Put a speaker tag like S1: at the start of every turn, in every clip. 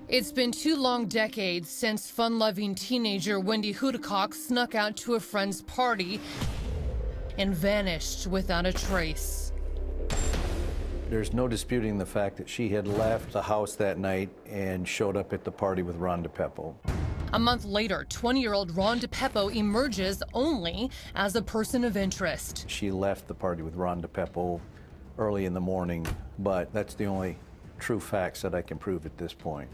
S1: It's been 2 long decades since fun-loving teenager Wendy Hudakoc snuck out to a friend's party and vanished without a trace.
S2: There's no disputing the fact that she had left the house that night and showed up at the party with Ron DePeppo.
S1: A month later, 20-year-old Ron DePeppo emerges only as a person of interest.
S2: She left the party with Ron DePeppo early in the morning, but that's the only true facts that I can prove at this point.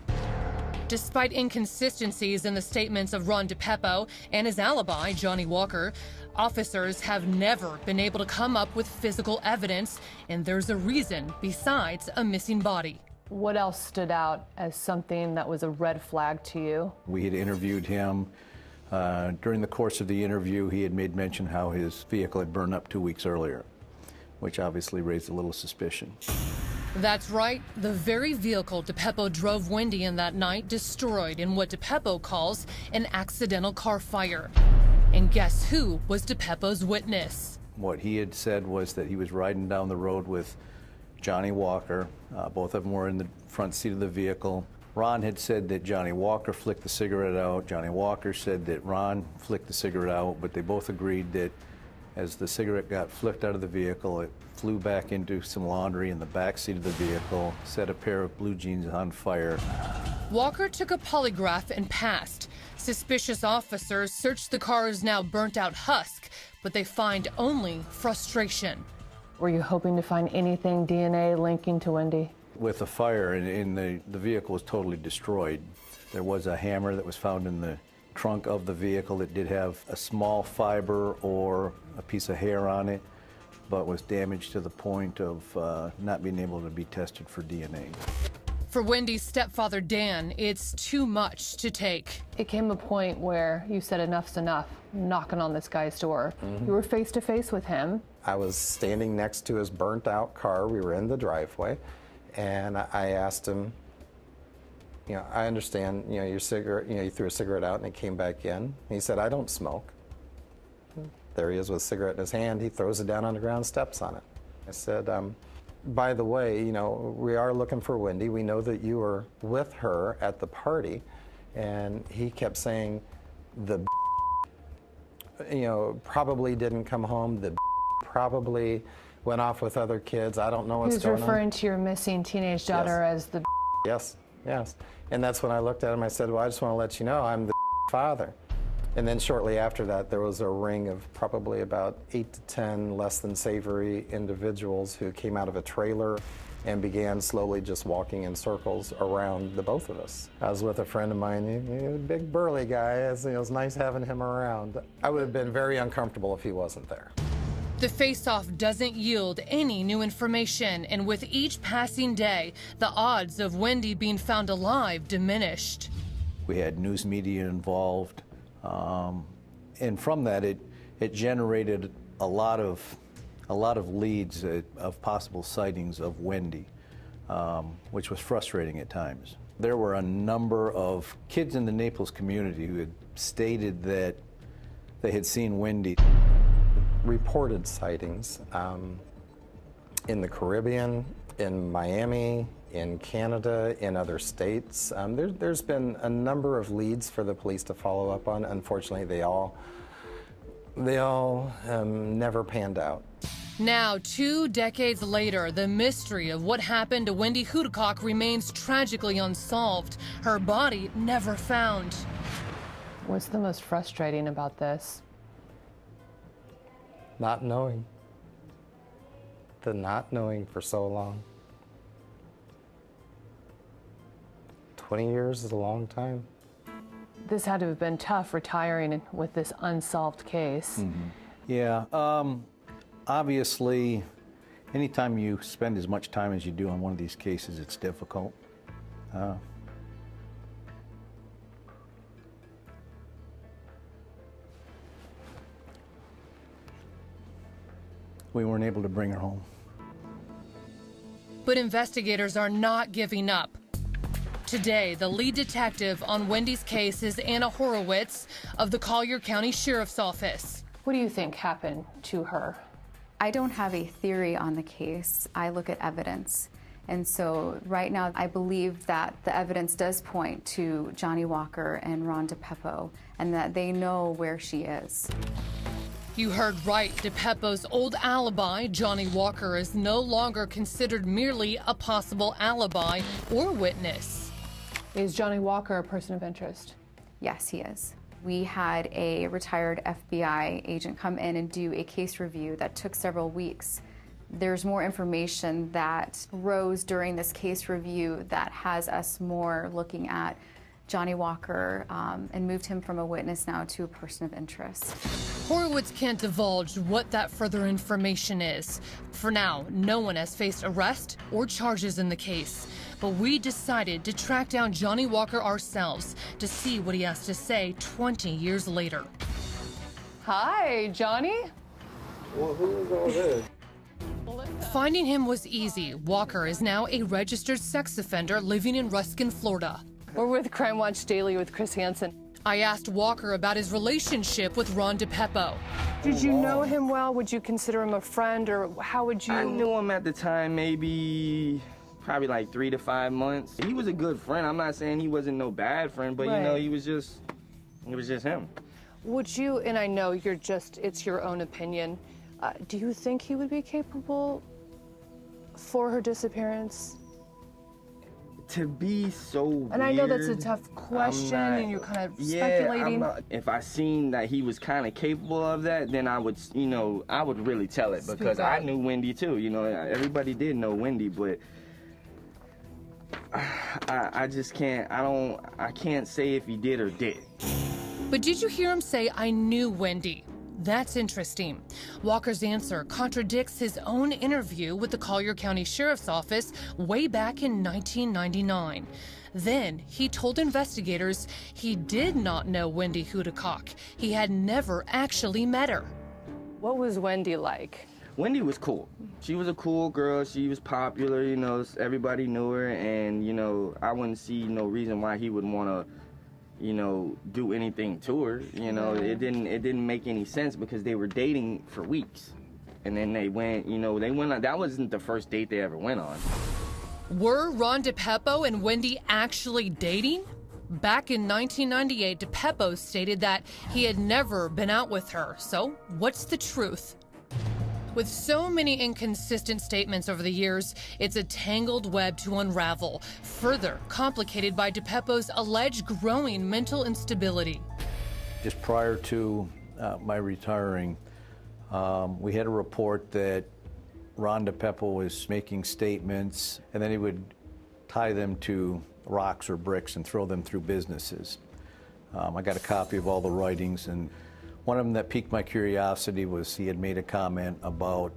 S1: Despite inconsistencies in the statements of Ron DePeppo and his alibi, Johnny Walker, officers have never been able to come up with physical evidence, and there's a reason besides a missing body.
S3: What else stood out as something that was a red flag to you?
S2: We had interviewed him. During the course of the interview, he had made mention how his vehicle had burned up 2 weeks earlier, which obviously raised a little suspicion.
S1: That's right. The very vehicle DePeppo drove Wendy in that night destroyed in what DePeppo calls an accidental car fire. And guess who was DePeppo's witness?
S2: What he had said was that he was riding down the road with Johnny Walker. Both of them were in the front seat of the vehicle. Ron had said that Johnny Walker flicked the cigarette out. Johnny Walker said that Ron flicked the cigarette out, but they both agreed that as the cigarette got flicked out of the vehicle, it flew back into some laundry in the back seat of the vehicle, set a pair of blue jeans on fire.
S1: Walker took a polygraph and passed. Suspicious officers searched the car's now burnt-out husk, but they find only frustration.
S3: Were you hoping to find anything DNA linking to Wendy?
S2: With the fire, and the vehicle was totally destroyed. There was a hammer that was found in the trunk of the vehicle that did have a small fiber or a piece of hair on it, but was damaged to the point of not being able to be tested for DNA.
S1: For Wendy's stepfather, Dan, it's too much to take.
S3: It came a point where you said enough's enough, knocking on this guy's door. You were face to face with him.
S4: I was standing next to his burnt out car. We were in the driveway, and I asked him, you know, I understand, you know, your cigarette, you know, you threw a cigarette out and it came back in. And he said, I don't smoke. There he is with a cigarette in his hand. He throws it down on the ground, steps on it. I said, by the way, you know, we are looking for Wendy. We know that you were with her at the party. And he kept saying, the you know, probably didn't come home. The probably went off with other kids. I don't know what's going on.
S3: He was referring to your missing teenage daughter as the
S4: Yes, yes. And that's when I looked at him, I said, well, I just want to let you know I'm the father. And then shortly after that, there was a ring of probably about 8 to 10 less than savory individuals who came out of a trailer and began slowly just walking in circles around the both of us. I was with a friend of mine, he was a big burly guy. It was nice having him around. I would have been very uncomfortable if he wasn't there.
S1: The face-off doesn't yield any new information, and with each passing day, the odds of Wendy being found alive diminished.
S2: We had news media involved, and from that, it generated a lot of leads of possible sightings of Wendy, which was frustrating at times. There were a number of kids in the Naples community who had stated that they had seen Wendy.
S4: Reported sightings in the Caribbean, in Miami, in Canada, in other states. There's been a number of leads for the police to follow up on. Unfortunately, they all never panned out.
S1: Now, 2 decades later, the mystery of what happened to Wendy Hudakoc remains tragically unsolved. Her body never found.
S3: What's the most frustrating about this?
S4: Not knowing. The not knowing for so long. 20 years is a long time.
S3: This had to have been tough, retiring with this unsolved case.
S2: Yeah, obviously, anytime you spend as much time as you do on one of these cases, it's difficult. We weren't able to bring her home.
S1: But investigators are not giving up. Today, the lead detective on Wendy's case is Anna Horowitz of the Collier County Sheriff's Office.
S3: What do you think happened to her?
S5: I don't have a theory on the case. I look at evidence. And so right now, I believe that the evidence does point to Johnny Walker and Ron DePeppo, and that they know where she is.
S1: You heard right. DePeppo's old alibi, Johnny Walker, is no longer considered merely a possible alibi or witness.
S3: Is Johnny Walker a person of interest?
S5: Yes, he is. We had a retired FBI agent come in and do a case review that took several weeks. There's more information that rose during this case review that has us more looking at Johnny Walker and moved him from a witness now to a person of interest.
S1: Horowitz can't divulge what that further information is. For now, no one has faced arrest or charges in the case. But we decided to track down Johnny Walker ourselves to see what he has to say 20 years later.
S3: Hi, Johnny.
S6: Well, who is all this?
S1: Finding him was easy. Walker is now a registered sex offender living in Ruskin, Florida.
S3: We're with Crime Watch Daily with Chris Hansen.
S1: I asked Walker about his relationship with Ron DePeppo.
S3: Did you know him well? Would you consider him a friend, or how would you?
S6: I knew him at the time, probably like 3 to 5 months. He was a good friend. I'm not saying he wasn't no bad friend, but you know, it was just him.
S3: Would you, and I know it's your own opinion, do you think he would be capable for her disappearance?
S6: To be so weird,
S3: and I know that's a tough question, and you're kind of speculating.
S6: If I seen that he was kind of capable of that, then I would, I would really tell it, because I knew Wendy too. Everybody did know Wendy, but I just can't. I can't say if he did or didn't.
S1: But did you hear him say, "I knew Wendy"? That's interesting. Walker's answer contradicts his own interview with the Collier County Sheriff's Office way back in 1999. Then he told investigators he did not know Wendy Hudakoc. He had never actually met her.
S3: What was Wendy like?
S6: Wendy was cool. She was a cool girl. She was popular, everybody knew her, and, I wouldn't see no reason why he would want to do anything to her. It didn't make any sense, because they were dating for weeks. And then they went on, that wasn't the first date they ever went on.
S1: Were Ron DePeppo and Wendy actually dating? Back in 1998, DePeppo stated that he had never been out with her. So what's the truth? With so many inconsistent statements over the years, it's a tangled web to unravel, further complicated by DePeppo's alleged growing mental instability.
S2: Just prior to my retiring, we had a report that Ron DePeppo was making statements, and then he would tie them to rocks or bricks and throw them through businesses. I got a copy of all the writings, and one of them that piqued my curiosity was he had made a comment about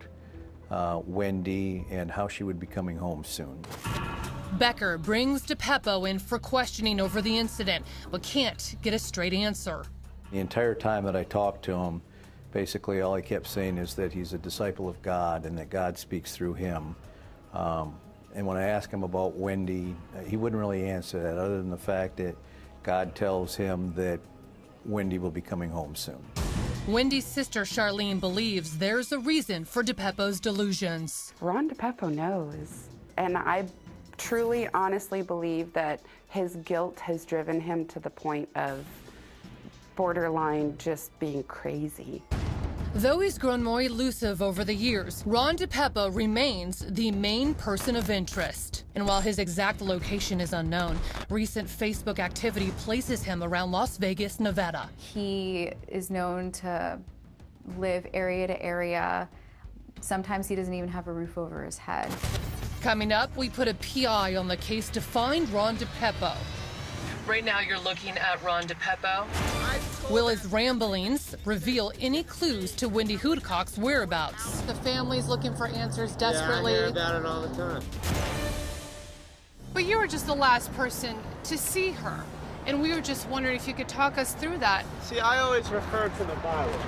S2: Wendy and how she would be coming home soon.
S1: Becker brings DePeppo in for questioning over the incident, but can't get a straight answer.
S2: The entire time that I talked to him, basically all he kept saying is that he's a disciple of God and that God speaks through him. And when I asked him about Wendy, he wouldn't really answer that, other than the fact that God tells him that Wendy will be coming home soon.
S1: Wendy's sister Charlene believes there's a reason for DePeppo's delusions.
S7: Ron DePeppo knows, and I truly, honestly believe that his guilt has driven him to the point of borderline just being crazy.
S1: Though he's grown more elusive over the years, Ron DePeppo remains the main person of interest. And while his exact location is unknown, recent Facebook activity places him around Las Vegas, Nevada.
S5: He is known to live area to area. Sometimes he doesn't even have a roof over his head.
S1: Coming up, we put a PI on the case to find Ron DePeppo. Right now, you're looking at Ron DePeppo. Will his ramblings reveal any clues to Wendy Hudakoc's whereabouts? The family's looking for answers desperately.
S8: Yeah, I hear about it all the time.
S3: But you were just the last person to see her, and we were just wondering if you could talk us through that.
S8: See, I always refer to the Bible.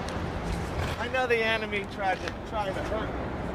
S8: I know the enemy tried to hurt me.